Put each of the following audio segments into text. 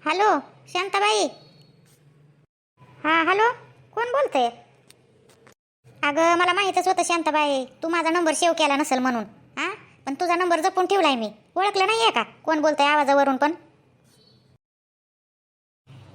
Hello Shantabai. हां hello, कोण बोलतंय? अगं मला माहीतच होतं शांताबाई, तू माझा नंबर सेव्ह केला नसेल म्हणून. हां, पण तुझा नंबर जपून ठेवलाय मी. ओळखलं नाही आहे का कोण बोलतंय आवाजावरून? पण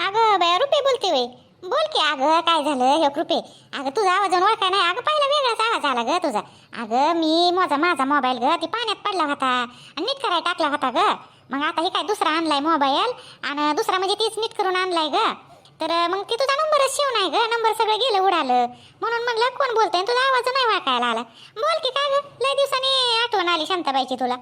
अगं बाया रुपे बोलते वय. बोल की. अगं काय झालं हे रुपे? अगं तुझा आवाजानं ओळखा नाही. अगं पहिला वेगळाच आवाज आला ग तुझा. अगं मी माझा मोबाईल ग ती पाण्यात पडला होता आणि नीट करायला टाकला होता ग. मग आता हे काय दुसरा आणलाय मोबाईल, आणि दुसरा म्हणजे तीच नीट करून आणलाय ग. तर मग ती तुझा नंबरच सेव्ह नाही ग. नंबर सगळं गेलं उडालं. म्हणून म्हणलं कोण बोलतंय, तुझा आवाज नाही ओळखायला आला. बोल की. काय ग लय दिवसांनी आठवण आली शांताबाईची तुला?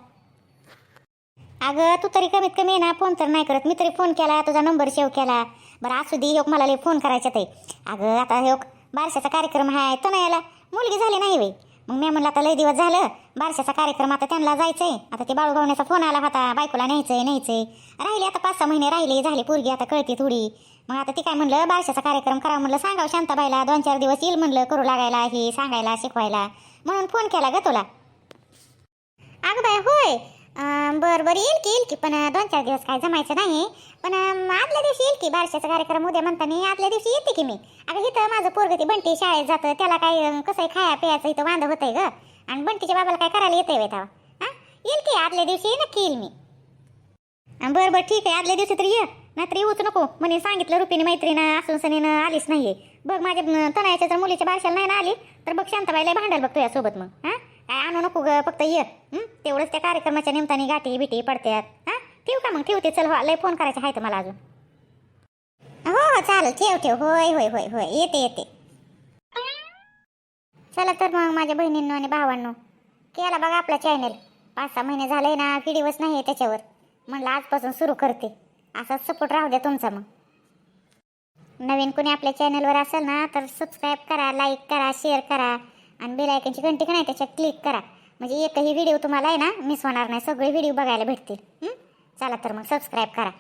अगं तू तरी कमीत कमी आहे ना फोन तर नाही करत. मी तरी फोन केला, तुझा नंबर सेव्ह केला. बरं असू दे, ह्योक मला लय फोन करायच्यात आहे. अगं आता ह्योक बारशाचा कार्यक्रम आहे तर याला मुलगी झाली नाही बाई. मग मी म्हणलं आता लय दिवस झालं बारशाचा कार्यक्रम, आता त्यांना जायचंय. आता ते बाळूभावण्याचा फोन आला होता, बायकोला न्यायचंय. राहिले आता 5-6 महिने राहिले, झाले पोरगी आता कळते थोडी. मग आता ती काय म्हणलं बारशाचा कार्यक्रम करा म्हणलं, सांगावं शांताबाईला 2-4 दिवस येईल म्हणलं करू लागायला, हे सांगायला शिकवायला, म्हणून फोन केला ग तुला. अगं बाय होय. बरं येईल की पण 2-4 दिवस काय जमायचं नाही. पण आदल्या दिवशी येईल की. बारशाचा कार्यक्रम उद्या म्हणताना आदल्या दिवशी येते की मी. अगं इथं माझं पोरगं ती बंटी शाळेत जातं, त्याला काय कसं आहे खाया प्यायचं इथं वांद होतंय ग. आणि बंटीच्या बाबाला काय करायला येतंय वेतावा. हां येईल की आदल्या दिवशी नक्की येईल मी. बरं ठीक आहे, आदल्या दिवशी तरी ये. नाहीतर येऊच नको म्हणे सांगितलं रुपीने मैत्रीनं असून सनीनं आलीच नाहीये. बघ माझ्या तनयाच्या जर मुलीच्या बारशाला नाही ना आली तर बघ शांताबाईला भांडाल बघ तुझ्यासोबत. मग हां काय आणू नको ग, फक्त ये. तेवढंच त्या कार्यक्रमाच्या निमित्ताने गाठी बिटी पडतात. हां ठेवू का? मग ठेवते. चल हो, लय फोन करायचे आहे तर मला अजून. हो चालेल, ठेव. होय येते. चला तर मग माझ्या बहिणींनो आणि भावांनो, केला बघा आपला चॅनल. 5-6 महिने झाले ना व्हिडिओच नाही आहे त्याच्यावर. म्हणलं आजपासून सुरू करते. असाच सपोर्ट राहू द्या तुमचा. मग नवीन कोणी आपल्या चॅनलवर असेल ना तर सबस्क्राईब करा, लाईक करा, शेअर करा आणि बेल आयकनची घंटी का नाही त्याच्यात क्लिक करा. म्हणजे एकही व्हिडिओ तुम्हाला आहे ना मिस होणार नाही, सगळे व्हिडिओ बघायला भेटतील. चला तर मग सबस्क्राईब करा.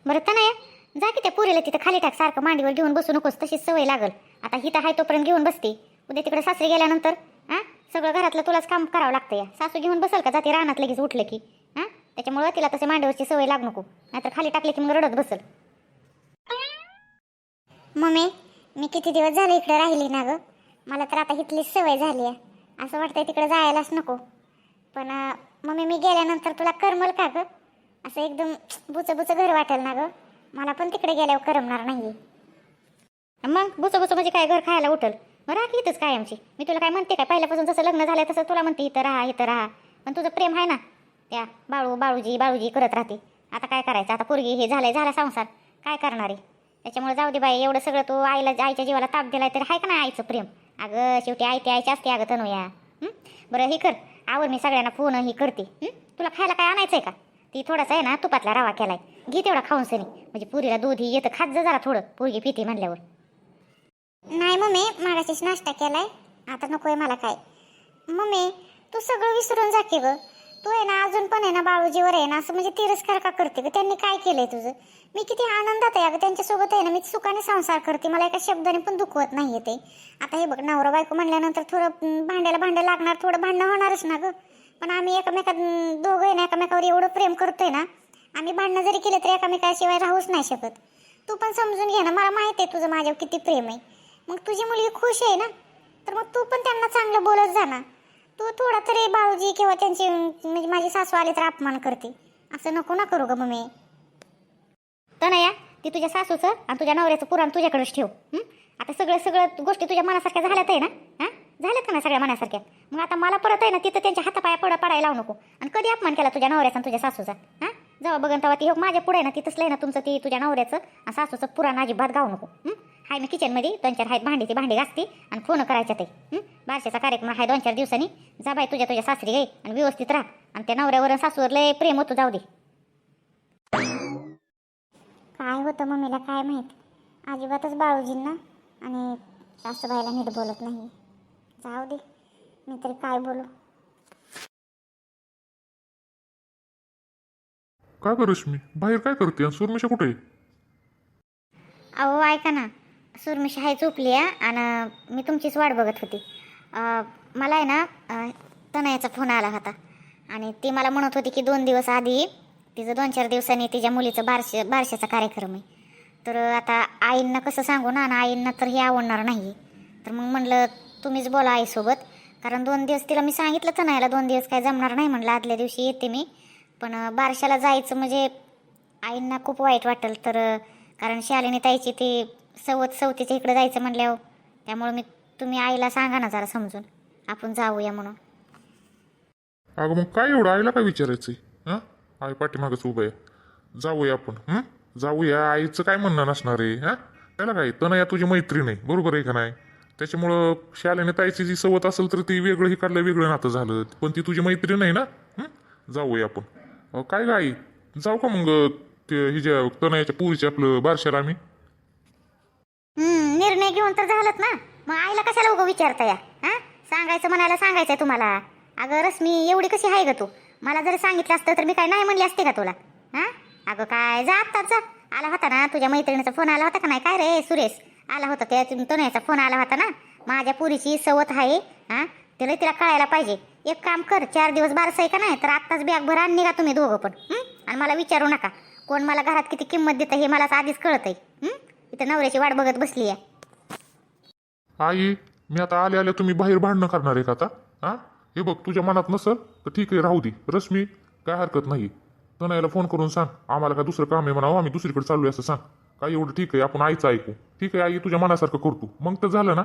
बरं तनया, जा की त्या पुरीला तिथं खाली टाक. सारखं मांडीवर घेऊन बसू नकोस, तशीच सवय लागल. आता हिथं आहे तोपर्यंत घेऊन बसते, उद्या तिकडे सासरी गेल्यानंतर हां सगळं घरातलं तुलाच काम करावं लागतं. या सासू घेऊन बसल का? जाते रानात लगेच उठलं की. हां त्याच्यामुळं तिला तसे मांडीवरची सवय लागू नको, नाहीतर खाली टाकले की मग रडत बसल. मम्मी मी किती दिवस झाले इकडे राहिली ना ग. मला तर आता इथलीच सवय झाली आहे. असं वाटतंय तिकडे जायलाच नको. पण मम्मी मी गेल्यानंतर तुला करमल का ग? असं एकदम बुचं घर वाटेल ना ग. मला पण तिकडे गेल्यावर करमणार नाही. मग बुचं म्हणजे काय, घर खायला उठल? राख इथंच कायमची. मी तुला काय म्हणते काय, पहिल्यापासून जसं लग्न झालंय तसं तुला म्हणते इथं राहा. पण तुझं प्रेम आहे ना त्या बाळूजी करत राहते. आता काय करायचं, आता पोरगी हे झाला संसार, काय करणार आहे. त्याच्यामुळे जाऊ दे बाई. एवढं सगळं तू आईच्या जीवाला ताप दिलाय तर आहे का नाही आईचं प्रेम? अगं शेवटी आईची असते अगं तनूया. बरं हे कर, आवर मी सगळ्यांना फोन ही करते. तुला खायला काय आणायचंय का? ती थोडासा आहे ना तुपातला रवा केलाय, घे तेवढा खाऊन सनी. म्हणजे पुरीला दूध ही येतं, खात जा जरा थोडं, पोरगी पिते म्हणल्यावर. नाही मम्मी मागाशीच नाश्ता केलाय, आता नकोय मला काय. मम्मी तू सगळं विसरून जा की ग. तू आहे ना अजून पण आहे ना बाळूजीवर आहे ना असं म्हणजे तिरस्कार का करते ग? त्यांनी काय केलंय तुझं? मी किती आनंदात आहे अगं त्यांच्यासोबत आहे ना. मी सुखाने संसार करते, मला एका शब्दाने पण दुखवत नाहीये ते. आता हे बघ नवरा बायको म्हणल्यानंतर थोडं भांड्याला लागणार, थोडं भांडणं होणारच ना ग. पण आम्ही एकमेकात दोघं ना एकमेकावर एवढं प्रेम करतोय ना, आम्ही भांडणं जरी केले तरी एकमेकाशिवाय राहूच नाही शकत. तू पण समजून घे ना, मला माहिती आहे तुझं माझ्यावर किती प्रेम आहे. मग तुझी मुलगी खुश आहे ना, तर मग तू पण त्यांना चांगलं बोलत जा ना. तू थोडा तरी बाळूजी किंवा त्यांची म्हणजे माझी सासू आली तर अपमान करते, असं नको ना करू ग मम्मी. तनया ती तुझ्या सासूचं आणि तुझ्या नवऱ्याचं पुराण तुझ्याकडेच ठेव. आता सगळं गोष्टी तुझ्या मनासारख्या झाल्यात आहे ना? हां झाल्यात का ना सगळ्या मनासारख्या? मग आता मला परत आहे ना तिथं त्यांच्या हातापाया पडायला लावू नको. आणि कधी अपमान केला तुझ्या नवऱ्याचा आणि तुझ्या सासूचा? हां जेव्हा बघन तेव्हा ती हो माझ्या पुढे ना तिथंच ना तुमचं ती तुझ्या नवऱ्याचं आणि सासूचं पुराण अजिबात गाऊ नको. हाय मी किचनमध्ये 2-4 आहेत भांडी घासते आणि फोन करायच्या ते. बारशाचा कार्यक्रम आहे 2-4 दिवसांनी. जा बाई तुझ्या सासरी गे आणि व्यवस्थित राहा. आणि त्या नवऱ्यावर सासूवर लय प्रेम होतो, जाऊ दे. काय होतं मम्मीला काय माहीत, अजिबातच बाळूजींना आणि सासूबाईला नीट बोलत नाही. जाऊ दे, मी तरी काय बोलू. काय कर रश्मी, बाहेर काय करते? आणि सुरमिशा कुठे आहे? अहो ऐका ना, सुरमिशा आहे झोपली आहे आणि मी तुमचीच वाट बघत होती. मला आहे ना तनयाचा फोन आला होता आणि ती मला म्हणत होती की 2 दिवस आधी तिचं 2-4 दिवसांनी तिच्या मुलीचं बारशाचा कार्यक्रम आहे. तर आता आईंना कसं सांगू ना, आणि आईंना तर हे आवडणार नाही. तर मग म्हणलं तुम्हीच बोला आईसोबत, कारण 2 दिवस तिला मी सांगितलं तर नाही, 2 दिवस काय जमणार नाही म्हणलं, आदल्या दिवशी येते मी. पण बारशाला जायचं म्हणजे आईंना खूप वाईट वाटेल. तर कारण शालिनी ताईची ती सवतीच्या इकडे जायचं म्हणल्यावर, त्यामुळे तुम्ही आईला सांगा ना जरा समजून, आपण जाऊया म्हणून. अगं मग काय एवढं आईला काय विचारायचंय? हां, आई पाठीमागच उभं आहे. जाऊया आपण, जाऊया. आईचं काय म्हणणं नसणार आहे? हां, त्याला काय, तनया तुझी मैत्रीण आहे, बरोबर आहे का नाही? त्याच्यामुळं शालेने ताईची जी सवत असेल तर ती वेगळं ही काढलं, वेगळं नातं झालं, पण ती तुझी मैत्रीण आहे ना. जाऊया आपण. काय ग आई, जाऊ का मग ते हिच्या तनयाच्या पुरीच्या आपलं बारशाला आम्ही? निर्णय घेऊन तर झालंच ना, मग आईला कशाला उगं विचारता या? सांगायचं म्हणायला सांगायचंय तुम्हाला. अगं रश्मी, एवढी कशी आहे ग तू? मला जर सांगितलं असतं तर मी काय नाही म्हणली असते का तुला? अगं काय, जा आत्ताच जा. आला होता ना तुझ्या मैत्रिणीचा फोन आला होता का नाही? काय रे सुरेश, आला होता त्या तनयाचा फोन आला होता ना. माझ्या पुरीची सवत आहे, तिला कळायला पाहिजे. एक काम कर, 4 दिवस बारसं आहे का नाही, तर आत्ताच बॅग भरा आणि निघा तुम्ही दोघं पण. आणि मला विचारू नका कोण मला घरात किती किंमत देतं हे मला आधीच कळत आहे. इथं नवऱ्याची वाट बघत बसली आहे. आई, मी आता आल्या तुम्ही बाहेर भांडणं करणार आहे का आता? हे बघ, तुझ्या मनात नसल तर ठीक आहे, राहू दे. रश्मी, काय हरकत नाही. तनयाला फोन करून सांग आम्हाला काय दुसरं काम आहे म्हणावं, आम्ही दुसरीकडे चाललोय असं सांग. काय एवढं ठीक आहे, आपण आईचं ऐकू. ठीक आहे आई, तुझ्या मनासारखं करतो, मग तर झालं ना.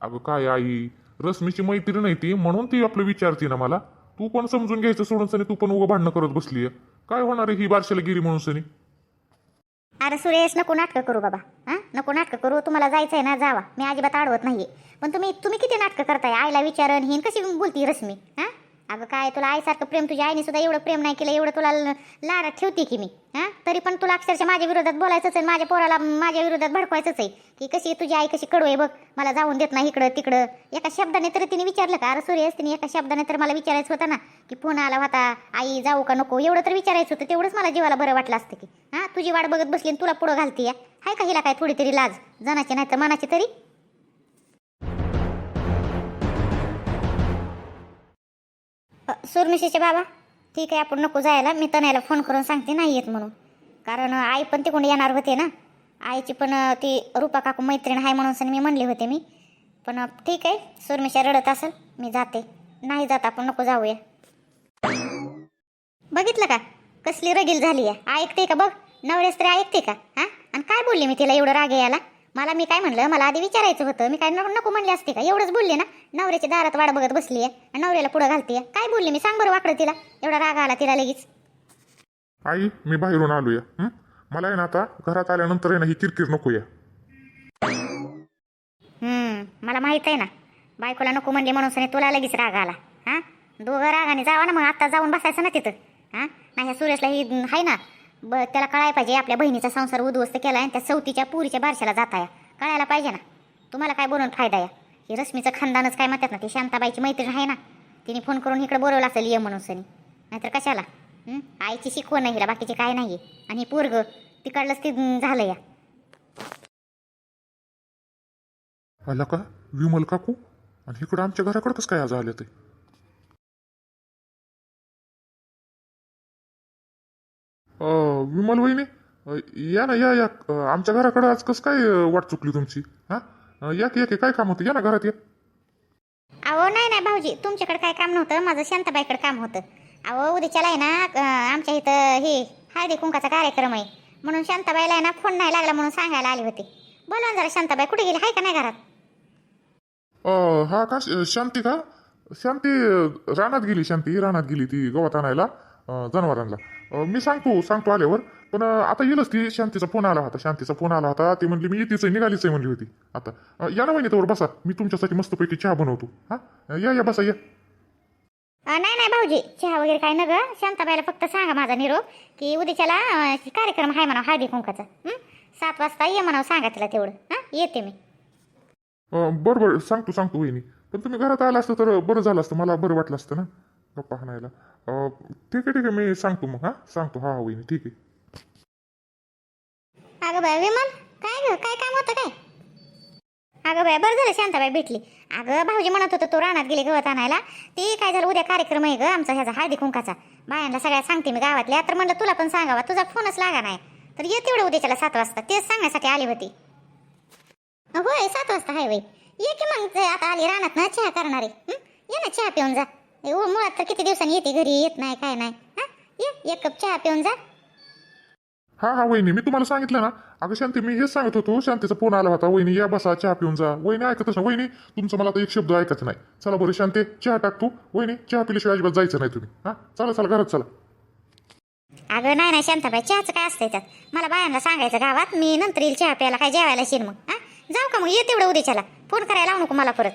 अगं काय आई, रश्मीची मैत्रीण नाही ती म्हणून ती आपलं विचारते ना मला. तू पण समजून घ्यायचं सोडून सनी, तू पण उगं भांडणं करत बसलीय. काय होणार आहे ही बारशाला गिरी म्हणून सनी? अरे सुरेश, नको नाटकं करू बाबा. नको नाटकं करू. तुम्हाला जायचं आहे ना, जावा, मी अजिबात अडवत नाहीये. पण तुम्ही किती नाटकं करताय? आईला विचारण ही कशी बोलती रश्मी? अगं काय, तुला आईसारखं प्रेम तुझ्या आईने सुद्धा एवढं प्रेम नाही केलं, एवढं तुला लाडात ठेवते की मी. तरी पण तुला अक्षरशः माझ्या विरोधात बोलायचंच आहे, माझ्या पोराला माझ्या विरोधात भडकवायचंच आहे की कशी तुझी आई कशी कडू आहे बघ, मला जाऊन देत नाही इकडं तिकडं. एका शब्दाने तर तिने विचारलं का? अरे सुरेश, तिने एका शब्दाने तर मला विचारायचं होतं ना की फोन आला होता, आई जाऊ का नको, एवढं तर विचारायचं होतं. तेवढंच मला जीवाला बरं वाटलं असतं की तुझी वाट बघत बसली आणि तुला पुढं घालती हाय का? हिला काय थोडी तरी लाज, जनाची नाही तर मनाची तरी. सुरमिशीचे बाबा, ठीक आहे, आपण नको जायला. मी तनयाला फोन करून सांगते नाही येत म्हणून, कारण आई पण तिकडून येणार होते ना. आईची पण ती रूपा काकू मैत्रीण आहे म्हणून मी म्हणले होते मी. पण ठीक आहे, सुरमिशा रडत असेल, मी जाते. नाही जात आपण, नको जाऊया. बघितलं का कसली रगील झाली आहे? ऐकते का बघ, नवऱ्यास तरी ऐकते का? आणि काय बोलले मी तिला एवढं राग यायला? मला मी काय म्हणलं, मला आधी विचारायचं होतं. मी काय नको म्हणले असते का? एवढंच बोलले ना, नवऱ्याच्या दारात वाट बघत बसली आहे आणि नवऱ्याला पुढं घालते. काय बोलले मी? सांग बरं वाकडं तिला, एवढा राग आला तिला लगेच. आई, मी बाहेरून आलोय. मला आहे ना आता घरात आल्यानंतर आहे ना ही किरकिर नकोया. मला माहित आहे ना, बायकोला नको म्हणले म्हणून तुला लगेच राग आला. दोघं रागाने जावा ना मग, आता जाऊन बसायचं ना तिथं. नाही ह्या सुरेशला ही आहे ना, त्याला कळायला पाहिजे आपल्या बहिणीचा संसार उद्ध्वस्त केला आणि त्या सवतीच्या पुरीच्या बारशाला जाताय. कळायला पाहिजे ना. तुम्हाला काय बोलून फायदा आहे? हे रश्मीचं खानदानच काय म्हणतात ना, ती शांताबाईची मैत्रीण आहे ना, तिने फोन करून इकडे बोलवलं असेल ये म्हणून सनी, नाहीतर कशाला? आईची शिकवण नाही हिला, बाकीचे काय नाही. आणि हे पोरग तिकडलंच ते झालं या. आला का विमल काकू? आणि इकडं आमच्या घराकडं कसं काय आज आले ते? विमल वहिनी, या ना, या आमच्या घराकडं आज कसं काय वाट चुकली तुमची? या की काय काम होतं? या ना घरात या. अहो नाही भाऊजी, तुमच्याकडे काय काम नव्हतं, माझं शांताबाईकडे काम होतं. अहो उद्याच्याला आहे ना आमच्या इथं हे हळदी कुंकाचा कार्यक्रम आहे, म्हणून शांताबाईला आहे ना फोन नाही लागला म्हणून सांगायला आले होते. बोला ना जरा, शांताबाई कुठे गेली, आहे का नाही घरात? हा का, शांती का? शांती रानात गेली. शांती रानात गेली, ती गवत आणायला जनावरांना. मी सांगतो आल्यावर. पण आता येईलच ती. शांतीचा फोन आला होता, ती म्हणली मी येतीच आहे, निघालीच आहे म्हणली होती. आता या ना वहिनी, तोवर बसा, मी तुमच्यासाठी मस्तपैकी चहा बनवतो. या बसा या. नाही भाऊजी, चहा वगैरे काय न ग. शांताबाईला फक्त सांगा माझा निरोप की उद्याच्याला कार्यक्रम आहे म्हणा हळदी कुंकाचा. 7 वाजता ये म्हणावं, सांगा तिला तेवढं. येते मी. बरं सांगतो वहिनी. पण तुम्ही घरात आला असतं तर बरं झालं असतं, मला बरं वाटलं असतं ना गप्पा हाणायला. ठीक आहे मी सांगतो मग. सांगतो. हा वहिनी, ठीक आहे. अगं बाय विमल, काय काम होतं काय? अगं बाय, बरं झालं शांताबाई भेटली. अगं भाऊजी म्हणत होतं तो रानात गेले गवत आणायला. ती काय झालं, उद्या कार्यक्रम आहे ग आमचा ह्याचा हळदी कुंकाचा. बायांना सगळ्या सांगते मी गावातल्या, तर म्हणलं तुला पण सांगावा, तुझा फोनच लागा नाही. तर ये तेवढं उद्याच्याला 7 वाजता, तेच सांगण्यासाठी आली होती. होय 7 वाजता हाय वय. ये की मग आता आली रानात ना चहा करणारे. ये ना चहा पिऊन जा. मुळात तर किती दिवसांनी येते घरी, येत नाही काय नाही. हा ये 1 कप चहा पिऊन जा. हा वहिनी, मी तुम्हाला सांगितलं ना. अगं शांती, मी हेच सांगत होतो. शांतीचा फोन आला होता, वहिनी या बसा चहा पिऊन जा. वहिनी ऐकतच ना. वहिनी तुमचं मला आता एक शब्द ऐकायचं नाही. चला बरं शांती, चहा टाक तू. वहिनी चहा पिल्याशिवाय अजिबात जायचं नाही तुम्ही. हा चला घरात चला. अगं नाही शांताबाई, चहाचं काय असतंय त्यात. मला बायांना सांगायचं गावात, मी नंतर येईल चहा प्यायला, काय जेवायला येशील मग. हा जाऊ का मग, ये तेवढं उद्याच्याला. फोन करायला लावू नको मला परत.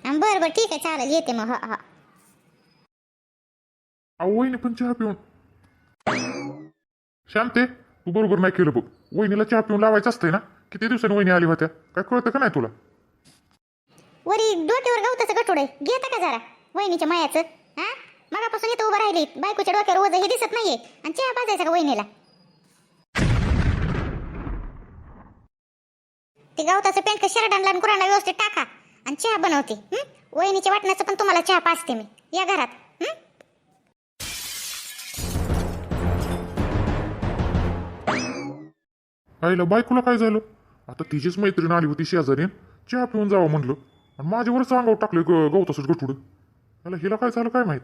बरं ठीक आहे चालेल, येते मग. हा अहो वहिनी पण चहा पिऊन. शांते, तू बरोबर नाही केलं बघ. वहिनीला चहा पिऊन लावायचं असतंय ना. किती दिवसांनी वहिनी आली होत्या, काय कळतं का नाही तुला? वरी डोक्यावर गवताचं गटुड आहे, घेता का जरा वहिनीच्या मायाचं. हा मगापासून इथं उभं राहिली, बायकोच्या डोक्यावर वजन हे दिसत नाहीये, आणि चहा पाजायचा का वहिनीला? ते गवताचं पेंट शर्टांना आणि कुरांना व्यवस्थित टाका आणि चहा बनवते. वहिनीच्या वाटण्याचं पण तुम्हाला चहा पाजते मी, या घरात. आईला बायकोला काय झालं? आता तिचीच मैत्रीण आली होती शेजारी, चहा पिऊन जावं म्हणलं, आणि माझ्यावरच अंगावर टाकलं गवताचं गठुड. याला हिला काय झालं काय माहित.